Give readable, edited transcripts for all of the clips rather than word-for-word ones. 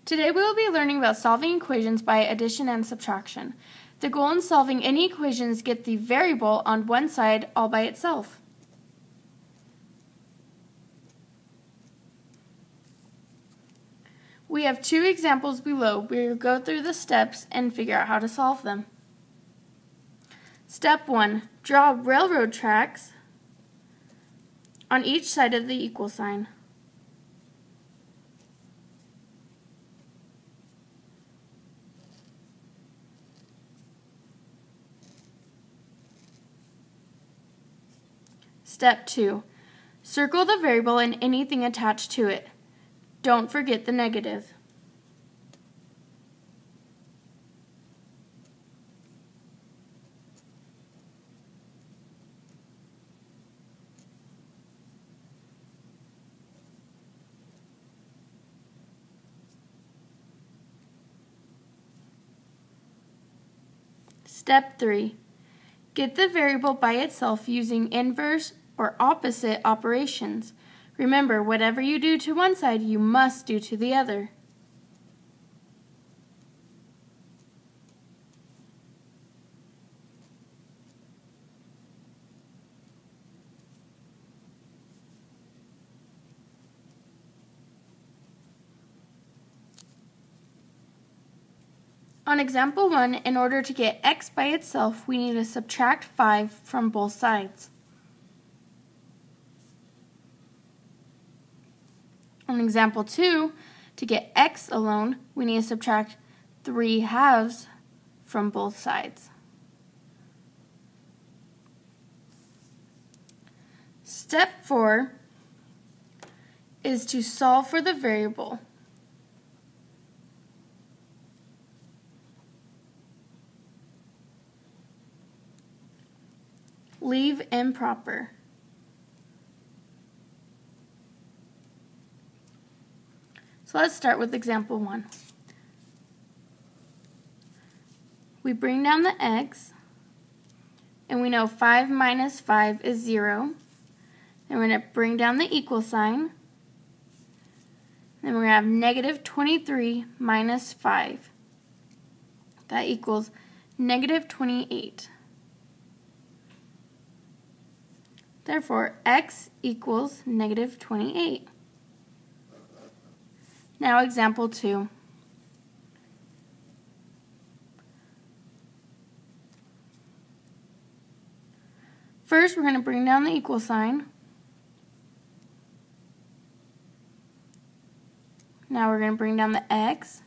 Today we will be learning about solving equations by addition and subtraction. The goal in solving any equation is to get the variable on one side all by itself. We have two examples below. We will go through the steps and figure out how to solve them. Step 1. Draw railroad tracks on each side of the equal sign. Step 2. Circle the variable and anything attached to it. Don't forget the negative. Step 3. Get the variable by itself using inverse or opposite operations. Remember, whatever you do to one side, you must do to the other. On example 1, in order to get x by itself, we need to subtract 5 from both sides. On example 2, to get x alone, we need to subtract 3/2 from both sides. Step 4 is to solve for the variable. Leave improper. So let's start with example 1. We bring down the x, and we know 5 minus 5 is 0. Then we're going to bring down the equal sign. Then we're going to have negative 23 minus 5. That equals negative 28. Therefore, x equals negative 28. Now example 2. First, we're going to bring down the equal sign. Now we're going to bring down the x.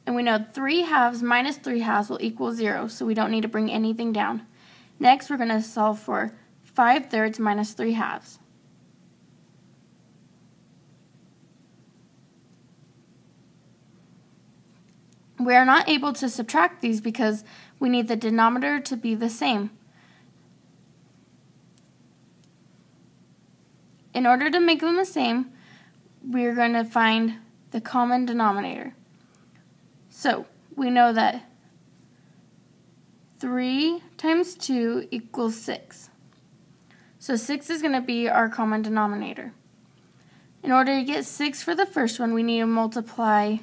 And we know 3/2 minus 3/2 will equal 0, so we don't need to bring anything down. Next, we're going to solve for 5/3 minus 3/2. We are not able to subtract these because we need the denominator to be the same. In order to make them the same, we're going to find the common denominator. So, we know that 3 times 2 equals 6. So 6 is going to be our common denominator. In order to get 6 for the first one, we need to multiply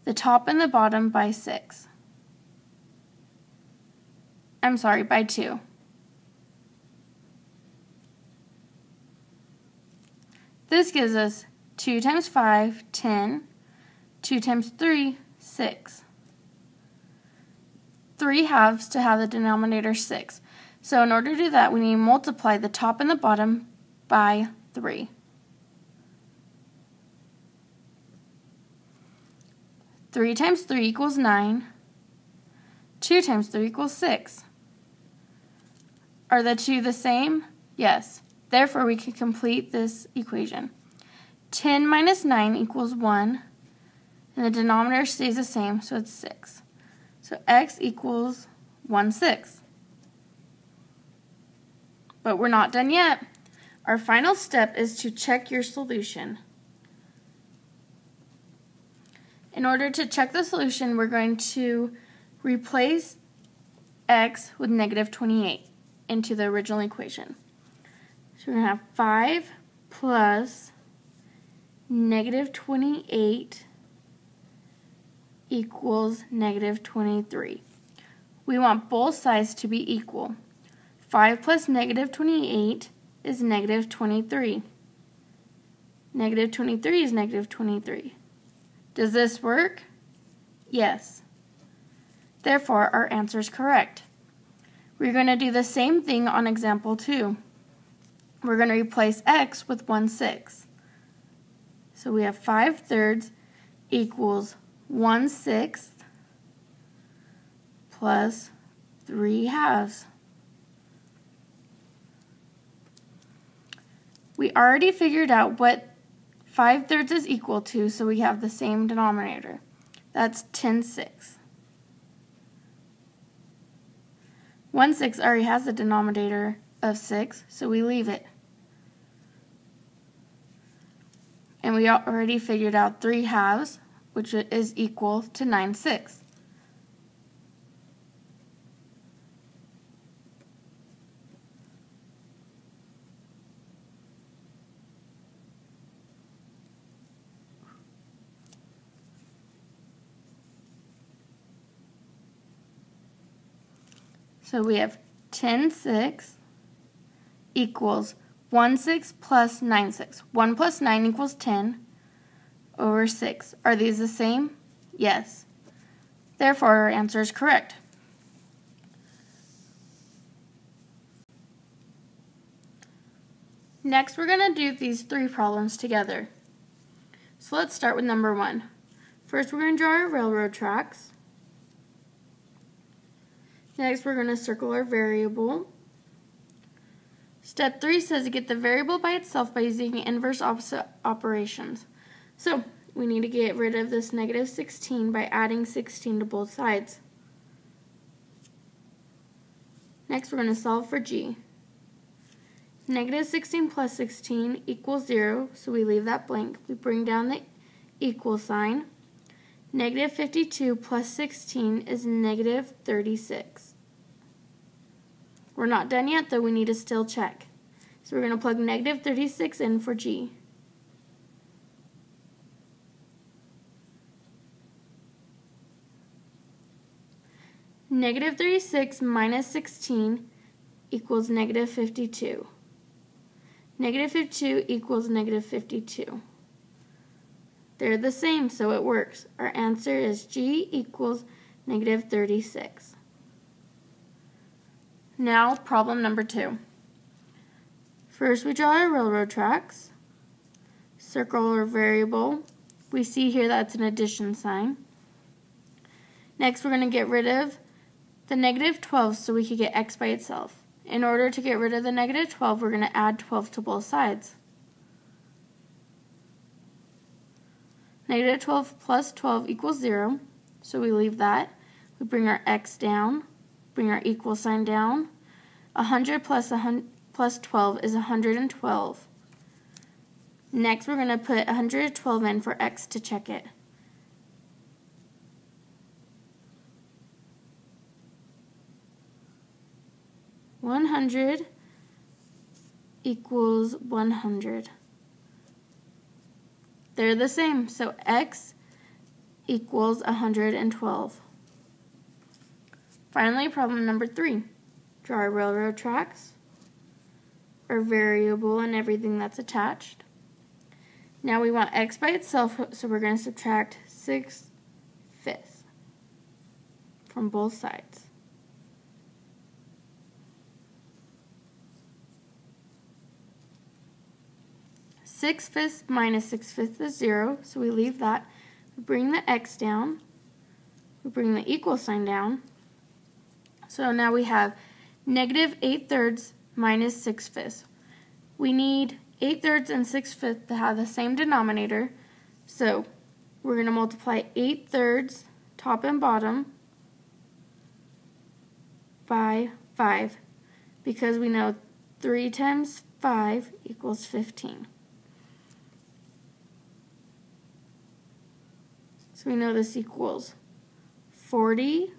the top and the bottom by 6. By 2. This gives us 2 times 5, 10. 2 times 3, 6. 3/2 to have the denominator 6. So in order to do that, we need to multiply the top and the bottom by 3. 3 times 3 equals 9. 2 times 3 equals 6. Are the two the same? Yes. Therefore, we can complete this equation. 10 minus 9 equals 1. And the denominator stays the same, so it's 6. So x equals 1/6. But we're not done yet. Our final step is to check your solution. In order to check the solution, we're going to replace x with negative 28 into the original equation. So we're going to have 5 plus negative 28 equals negative 23. We want both sides to be equal. 5 plus negative 28 is negative 23. Negative 23 is negative 23. Does this work? Yes. Therefore, our answer is correct. We're going to do the same thing on example 2. We're going to replace x with 1/6. So we have 5/3 equals 1/6 plus 3/2. We already figured out what 5/3 is equal to, so we have the same denominator. That's 10/6. 1/6 already has a denominator of 6, so we leave it. And we already figured out 3/2, which is equal to 9/6. So we have 10/6 equals 1/6 plus 9/6. 1 plus 9 equals 10 over 6. Are these the same? Yes. Therefore, our answer is correct. Next, we're going to do these 3 problems together. So let's start with number 1. First, we're going to draw our railroad tracks. Next, we're going to circle our variable. Step 3 says to get the variable by itself by using inverse opposite operations. So, we need to get rid of this negative 16 by adding 16 to both sides. Next, we're going to solve for g. Negative 16 plus 16 equals 0, so we leave that blank. We bring down the equal sign. Negative 52 plus 16 is negative 36. We're not done yet, though we need to still check. So we're going to plug negative 36 in for g. Negative 36 minus 16 equals negative 52. Negative 52 equals negative 52. They're the same, so it works. Our answer is g equals negative 36. Now, problem number 2. First, we draw our railroad tracks. Circle our variable. We see here that's an addition sign. Next, we're going to get rid of the negative 12 so we could get x by itself. In order to get rid of the negative 12, we're going to add 12 to both sides. Negative 12 plus 12 equals 0, so we leave that. We bring our x down, bring our equal sign down. 100 plus 12 is 112. Next, we're going to put 112 in for x to check it. $100 equals 100. They're the same, so x equals 112. Finally, problem number 3. Draw our railroad tracks, our variable, and everything that's attached. Now we want x by itself, so we're going to subtract 6/5 from both sides. Six-fifths minus 6/5 is 0, so we leave that. We bring the x down. We bring the equal sign down. So now we have negative 8/3 minus 6/5. We need 8/3 and 6/5 to have the same denominator, so we're going to multiply 8/3 top and bottom by 5, because we know 3 times 5 equals 15. So we know this equals 40,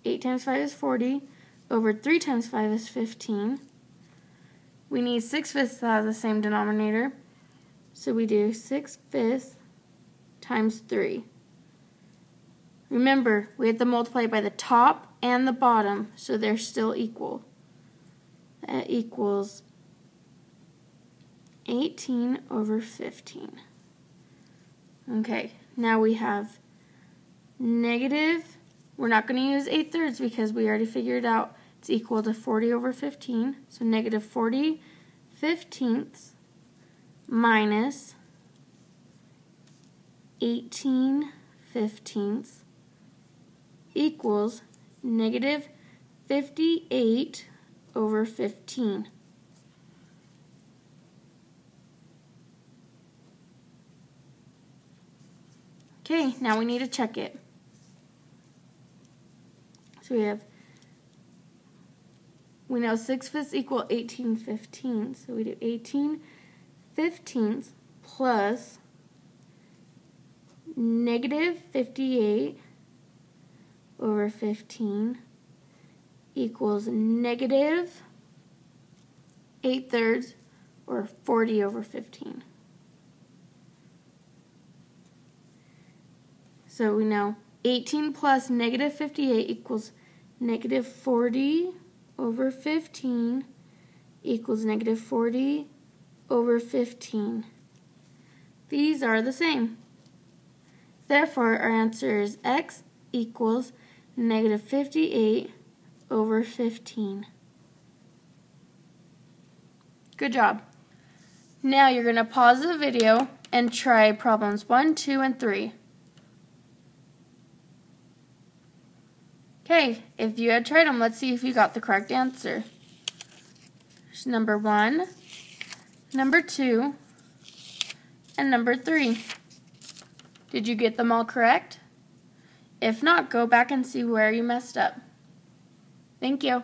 8 times 5 is 40, over 3 times 5 is 15. We need 6/5 to have the same denominator, so we do 6/5 times 3. Remember, we have to multiply by the top and the bottom, so they're still equal. That equals 18 over 15. Okay, now we have negative, we're not going to use 8/3 because we already figured out it's equal to 40 over 15. So negative 40 fifteenths minus 18 fifteenths equals negative 58 over 15. Okay, now we need to check it. So we know 6/5 equal 18 fifteenths. So we do 18 fifteenths plus negative 58 over 15 equals negative 8/3 or 40 over 15. So we know 18 plus negative 58 equals negative 40 over 15 equals negative 40 over 15. These are the same. Therefore, our answer is x equals negative 58 over 15. Good job. Now you're going to pause the video and try problems 1, 2, and 3. Okay, if you had tried them, let's see if you got the correct answer. There's number 1, number 2, and number 3. Did you get them all correct? If not, go back and see where you messed up. Thank you.